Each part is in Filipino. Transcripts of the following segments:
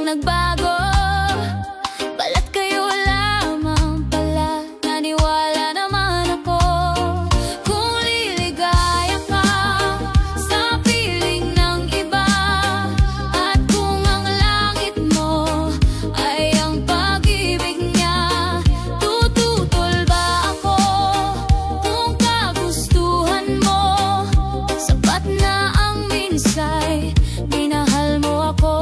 nagbago. Balat kayo lamang pala, naniwala naman ako. Kung liligaya ka sa piling ng iba, at kung ang langit mo ay ang pag-ibig niya, tututol ba ako kung kagustuhan mo? Sapat na ang minsay, minahal mo ako.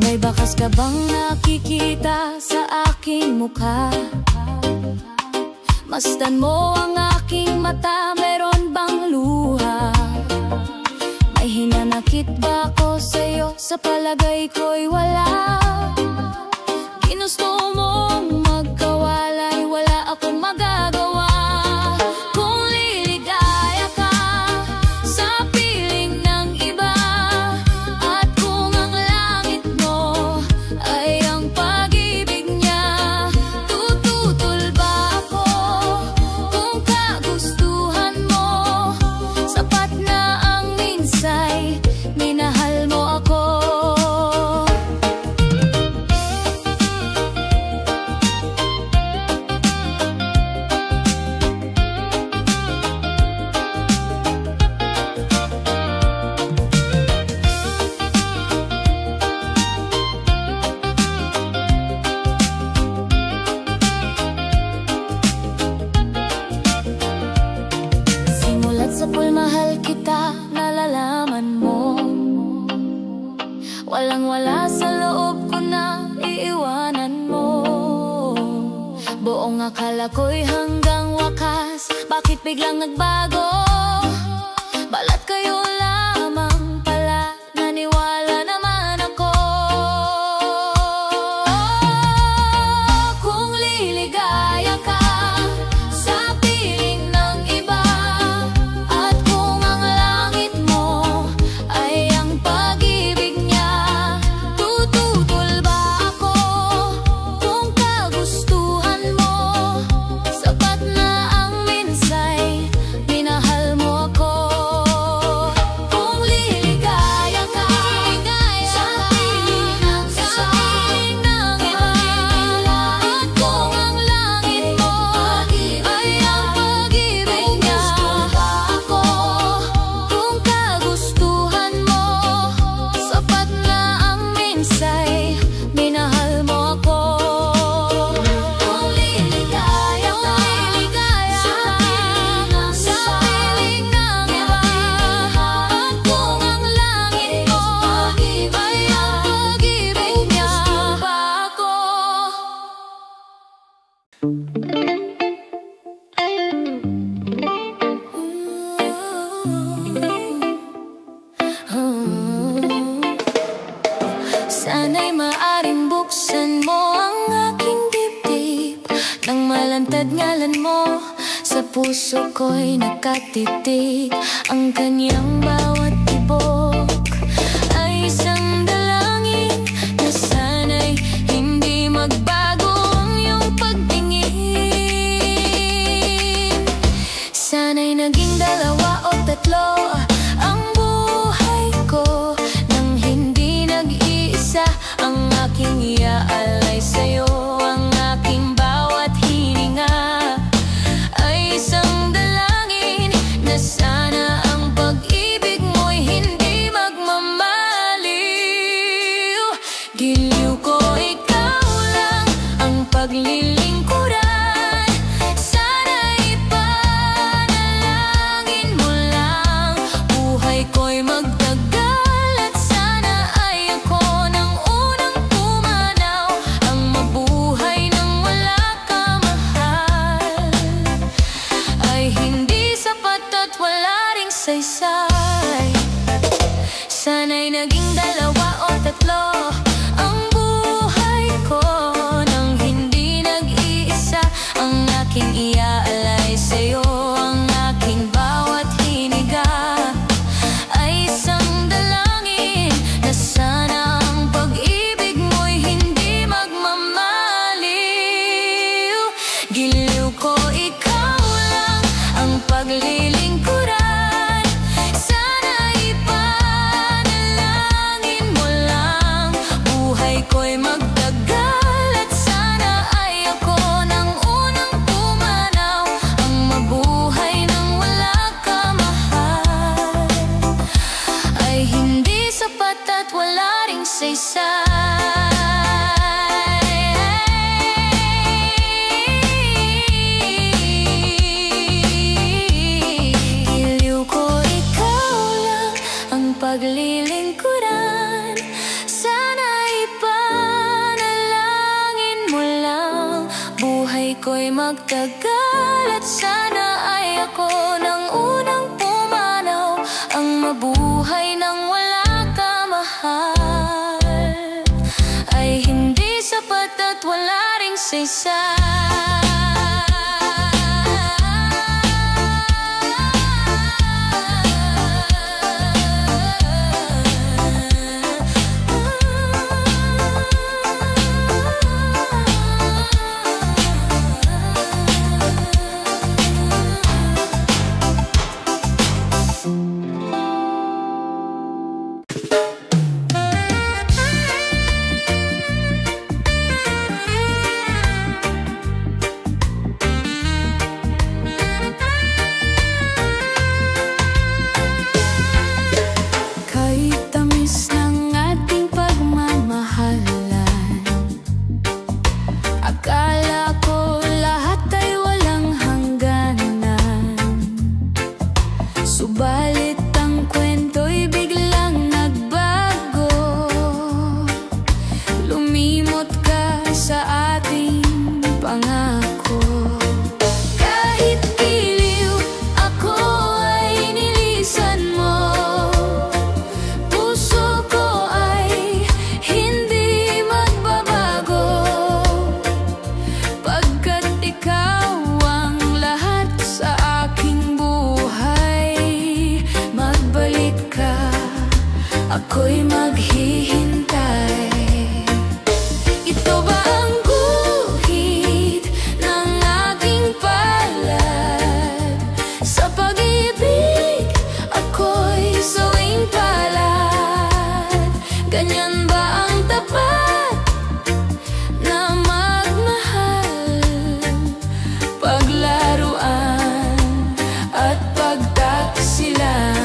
May bakas ka bang nakikita sa aking mukha? Masdan mo ang aking mata, meron bang luha? May hinanakit ba ako sa'yo? Sa palagay ko'y wala. Ginusto mong magkawalay, wala akong magagawa. Kung liligaya ka sa piling ng iba, at kung ang langit mo ay ang pag-ibig niya, tututol ba ako kung kagustuhan mo? Sapat na ang minsay, minahal mo ako. Simulat sa pulmahal kita, nalalaman mo. Walang-wala sa loob ko na iiwanan mo. Buong akala ko'y hanggang wakas, bakit biglang nagbago? Balat kayo lamang pala, naniwala naman ako. Kung liligaya ka sa piling ng iba, at kung ang langit mo ay ang pag-ibig niya, tututol ba ako kung kagustuhan mo? Sapat na ang minsay, minahal mo ako. Kung liligaya ka sa piling ng iba, at kung ang langit mo ay ang pag-ibig niya, ako kung kagustuhan mo. Sapat na ang minsay, minahal mo ako. Kung liligaya ka sa piling ng iba, at kung ang langit mo ay ang pag-ibig niya, ba ako? Sana'y maaring buksan mo ang aking dibdib, nang malantad ngalan mo sa puso ko'y nakatitig. Ang kanyang bawat tibok ay isang dalangin, na sana'y hindi magbago ang iyong pagtingin. Sana'y naging dalawa o tatlo ang buhay ko, nang hindi nag-iisa ang aking iaalay sa'yo. Ang aking bawat hininga ay isang dalangin, na sana ang pag-ibig buhay ko'y magtagal at sana ay ako nang unang pumanaw ang mabuhay nang wala ka mahal ay hindi sapat at wala ring saysay. Ako'y maghihintay. Ito ba ang guhit ng aking palad? Sa pag-ibig, ako'y sawing palad. Ganyan ba ang tapat na magmahal? Paglaruan at pagtaksilan.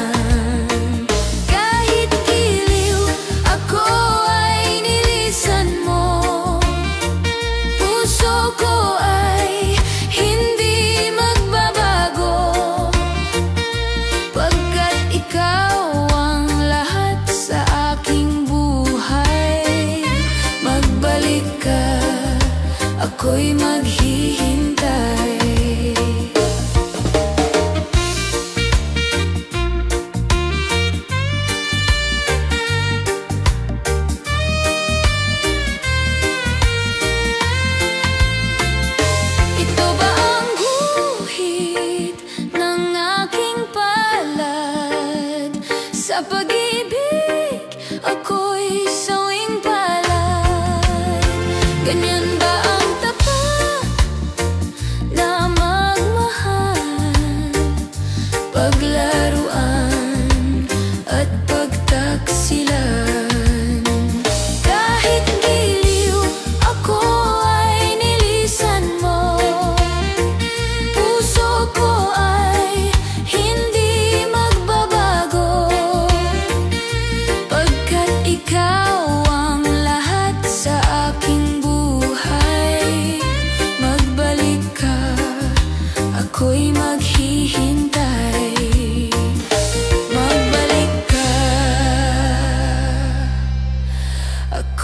Ako'y maghihintay. Ito ba ang guhit ng aking palad? Sa pag-ibig, ako'y sawing palad. Ganyan ba ang paglaruan at pagtaksilan? Kahit giliw, ako ay nilisan mo. Puso ko ay hindi magbabago, pagkat ikaw ang lahat sa aking buhay. Magbalik ka, ako'y maghihintay.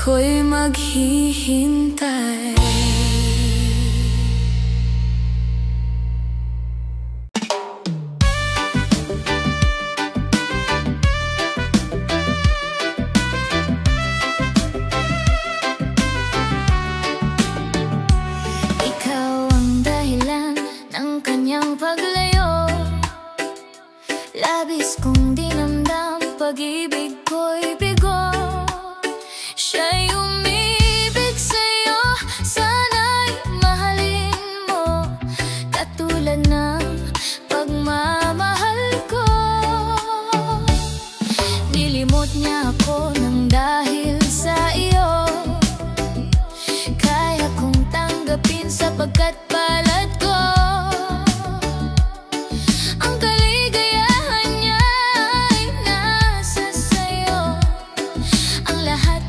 Ako'y maghihintay. Ikaw ang dahilan ng kanyang paglayo. Labis kong dinamdam, pag-ibig ko'y bigo. Siya'y umibig sa'yo, sana'y mahalin mo, katulad ng pagmamahal ko. Nilimot niya ako nang dahil sa iyo. Kaya kong tanggapin sapagkat palad ko. Ang kaligayahan niya ay nasa sayo. Ang lahat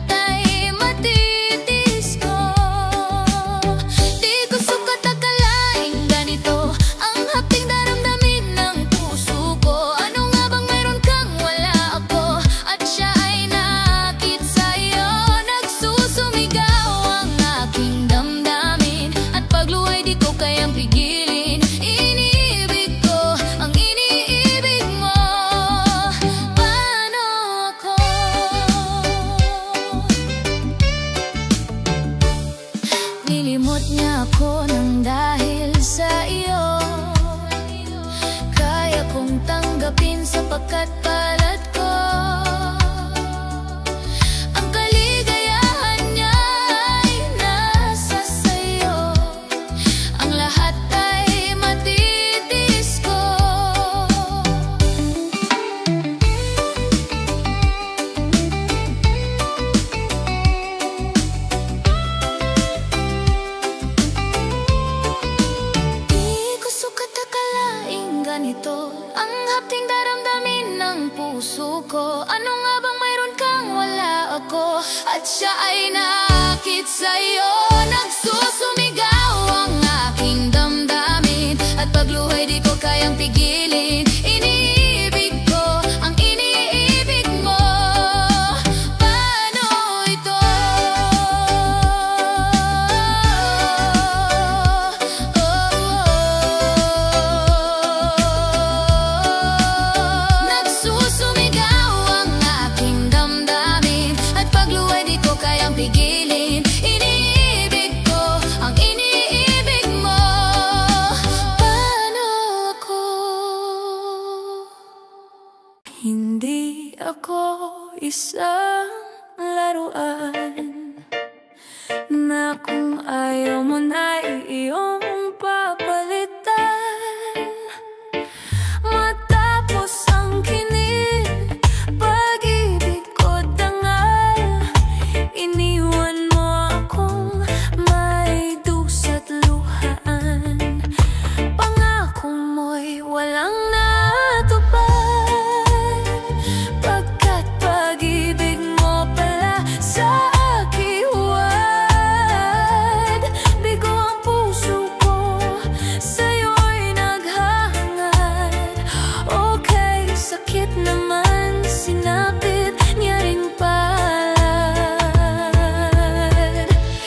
luway ako ng dahil sa iyo. Kaya kong tanggapin sapagkat palad ko. Ang kaligayahan niya ay nasa sayo. Ang lahat ay matitiis ko. Ganito ang hapting daramdamin ng puso ko. Ano nga bang mayroon kang wala ako? At siya ay naakit sa'yo. Nagsusumigaw ang aking damdamin, at pagluhay di ko kayang pigilin. Iniibig ko ang iniibig mo. Paano ito? Pigilin, iniibig ko ang iniibig mo. Paano ako? Hindi ako isang laruan na kung ayaw mo na iyong papalitan. Matapos ang kinil, pag-ibig ko dangal, iniwan mo akong may dusa't luhaan. Pangako mo'y walang natupad, pagkat pag-ibig mo pala sa aking huwad. Bigo ang puso ko, sa'yo'y naghahangad. Okay, sakit naman, sinapit niya rin palad.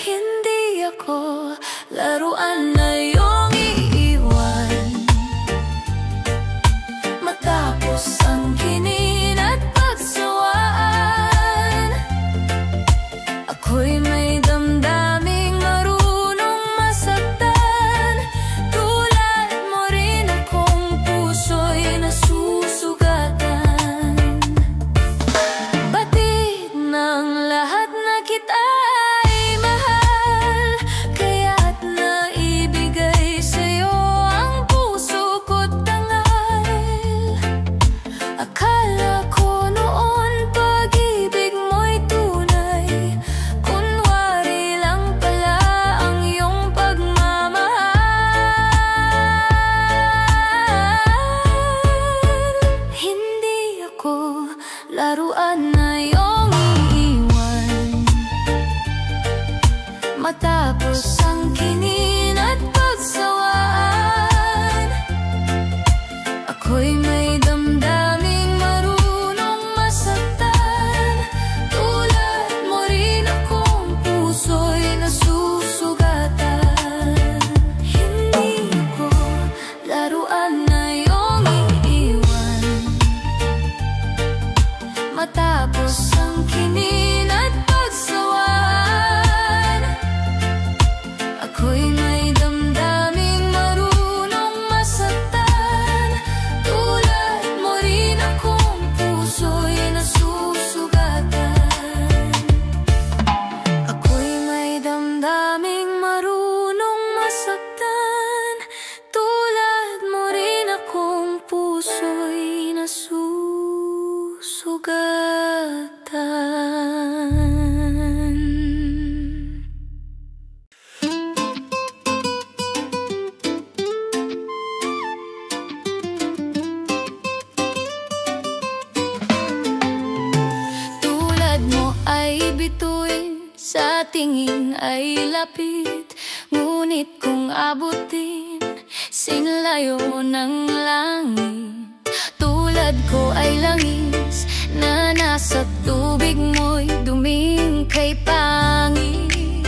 Hindi ako laruan na iyong iiwan. Matapos ang kinin at pagsawaan, ako'y may damdaming marunong masaktan. Tulad mo rin akong puso'y nasusugatan. Batid ng lahat na kita'y mahal, kaya't naibigay sa'yo ang puso ko't dangal. Akala ko noon pag-ibig mo'y tunay, kunwari lang pala ang iyong pagmamahal. Hindi ako laruan na iyong iiwan. Matapos ang kinin at pagsawaan, ako'y may damdaming marunong masaktan. Tulad mo rin akong puso'y nasusugatan. Hindi ako laruan na iyong iiwan. Matapos ang kinin at pagsawaan, ako'y may damdaming marunong masaktan. Tulad mo rin akong puso'y nasusugatan. Ako'y may damdaming marunong masaktan. Tulad mo rin akong puso'y nasusugatan. Tulad mo ay bituin, sa tingin ay lapit, ngunit kung abutin, sinlayo ng langit. Tulad ko ay langis na nasa tubig mo'y duming kay pangit.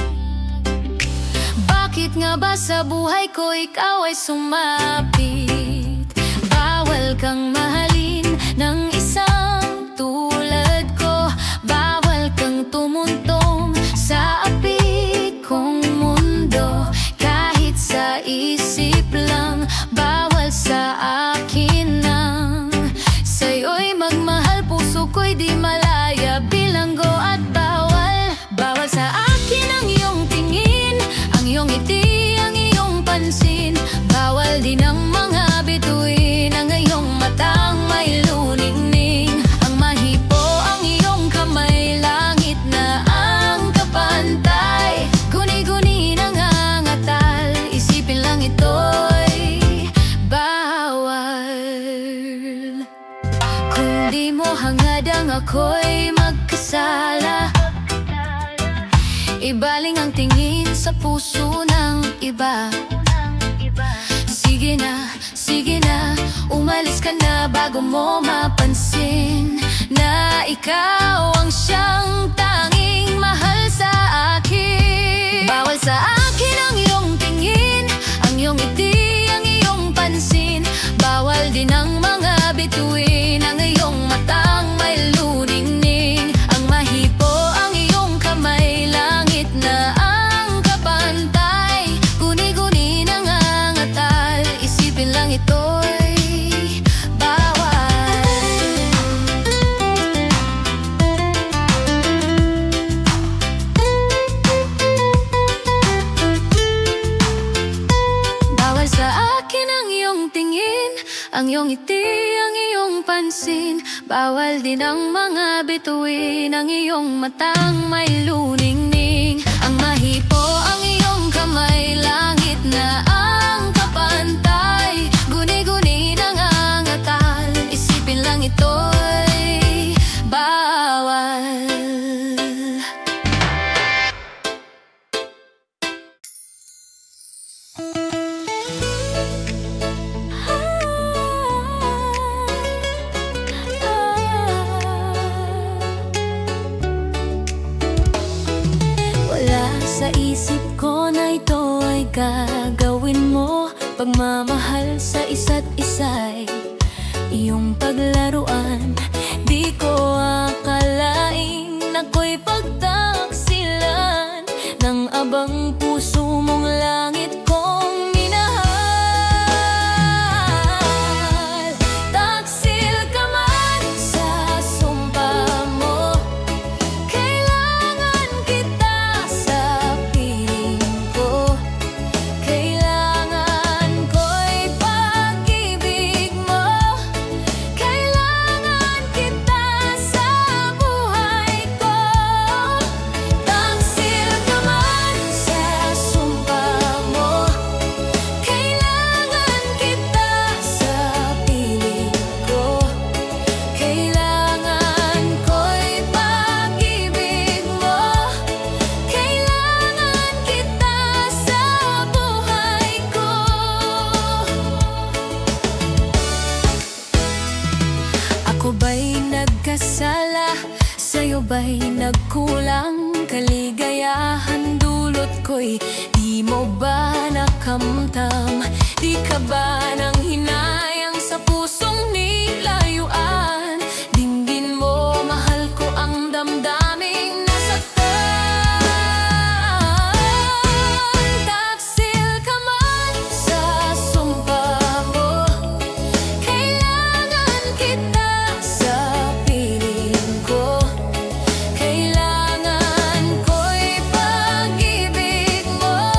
Bakit nga ba sa buhay ko ikaw ay sumapit? Bawal kang mahalin ng isang tulad ko. Bawal kang tumuntong sa apik kong mundo. Kahit iyong ngiti, ang iyong pansin. Bawal din ang mga bituin, ang iyong matang may luningning. Ang mahipo, ang iyong kamay, langit na ang kapantay. Guni-guni nangangatal, isipin lang ito'y bawal. Kung di mo hangadang ako'y magkasala, ibaling ang tingin sa puso ng iba. Sige na, umalis ka na bago mo mapansin na ikaw ang siyang tanging mahal sa akin. Bawal sa akin ang iyong tingin, ang iyong ngiti, ang iyong pansin. Bawal din ang mga bituin, ang iyong matang may luningning. Ang mahipo, ang iyong kamay, langit na ang kapantay. Guni-guni nangangatal, isipin lang ito'y bawal. Bawal sa akin ang iyong tingin, ang iyong ngiti, ang iyong pansin. Bawal din ang mga bituin, ang iyong matang may luningning. Ang mahipo, ang iyong kamay, langit na ang kapantay. Guni-guni nangangatal, isipin lang ito'y bawal. Wala sa isip ko na ito ay gagawin mo. Pagmamahal sa isa't isa'y iyong paglaruan. Di ko akalaing ako'y pagtaksilan ng abang puso mong langit kong minahal. Taksil ka man sa sumpa mo, kailangan kita sa piling ko. Kailangan ko'y pag-ibig mo, kailangan kita sa buhay ko. Taksil ka man sa sumpa mo, kailangan kita sa piling ko. Kailangan ko'y pag-ibig mo, kailangan kita sa buhay ko. Ako ba'y nagkasala? Sa'yo ba'y nagkulang? Kaligayahan dulot ko'y di mo ba nakamtam? Di ka ba nang hinayang sa pusong nilayuan? Dinggin mo, mahal ko ang damdaming nasaktan. Taksil ka man sa sumpa mo, kailangan kita sa piling ko. Kailangan ko'y pag-ibig mo,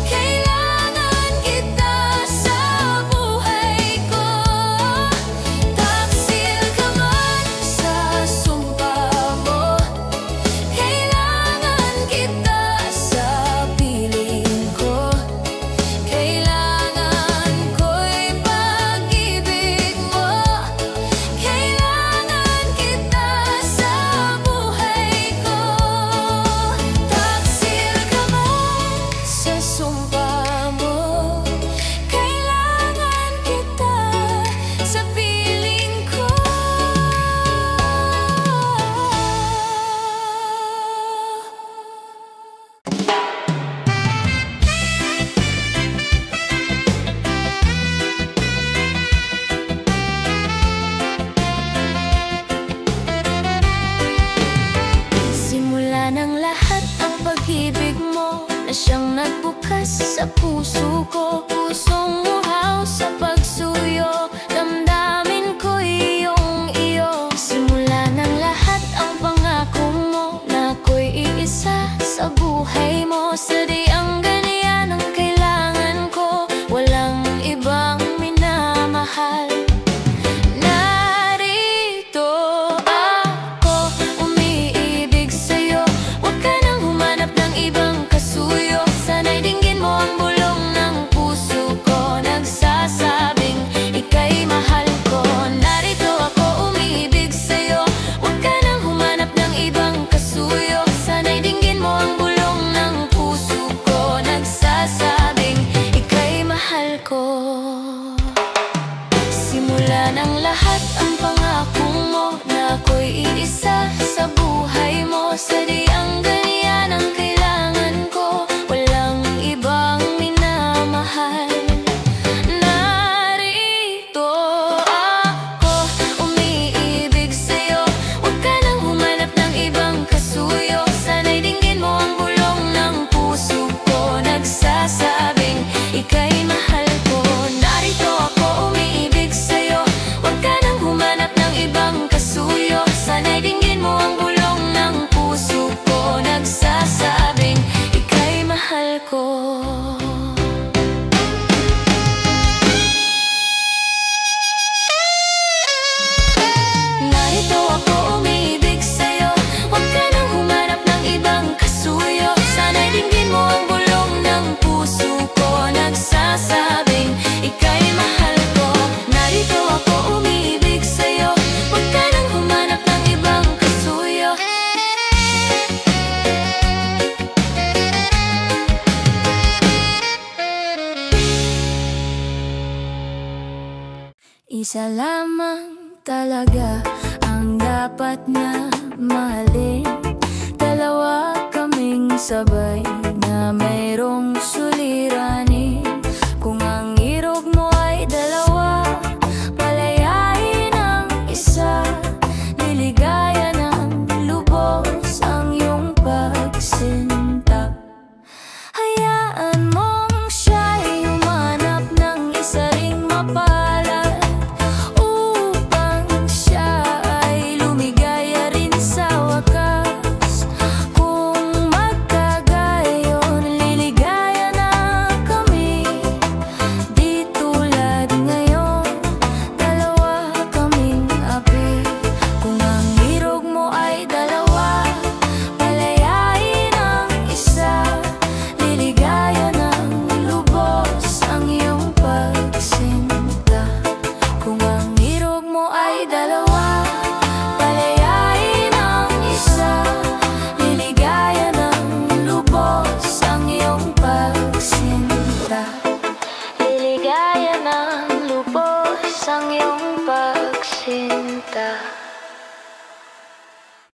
kailangan kita sa buhay ko. Taksil ka man sa sumpa mo, kailangan kita sa piling ko. Kailangan ko'y pag-ibig mo, kailangan kita sa buhay ko. Taksil ka man sa sumpa mo, kailangan kita sa piling ko. Simula ng lahat ang pag-ibig mo na siyang nagbukas sa puso ko. Pusong uhaw sa pagsuyo, damdamin ko iyong iyo. Simula ng lahat ang pangako mo na ako'y iisa sa buhay mo. Sadyang ganito Narito ako umiibig sa'yo, huwag ka nang humanap ng ibang kasuyo. Sana'y dinggin mo ang bulong ng puso ko, nagsasabing ika'y mahal ko. Narito ako umiibig sa'yo, huwag ka nang humanap ng ibang kasuyo. Isa lamang talaga ang dapat na mahalin. Dalawa kaming sabay na mayroong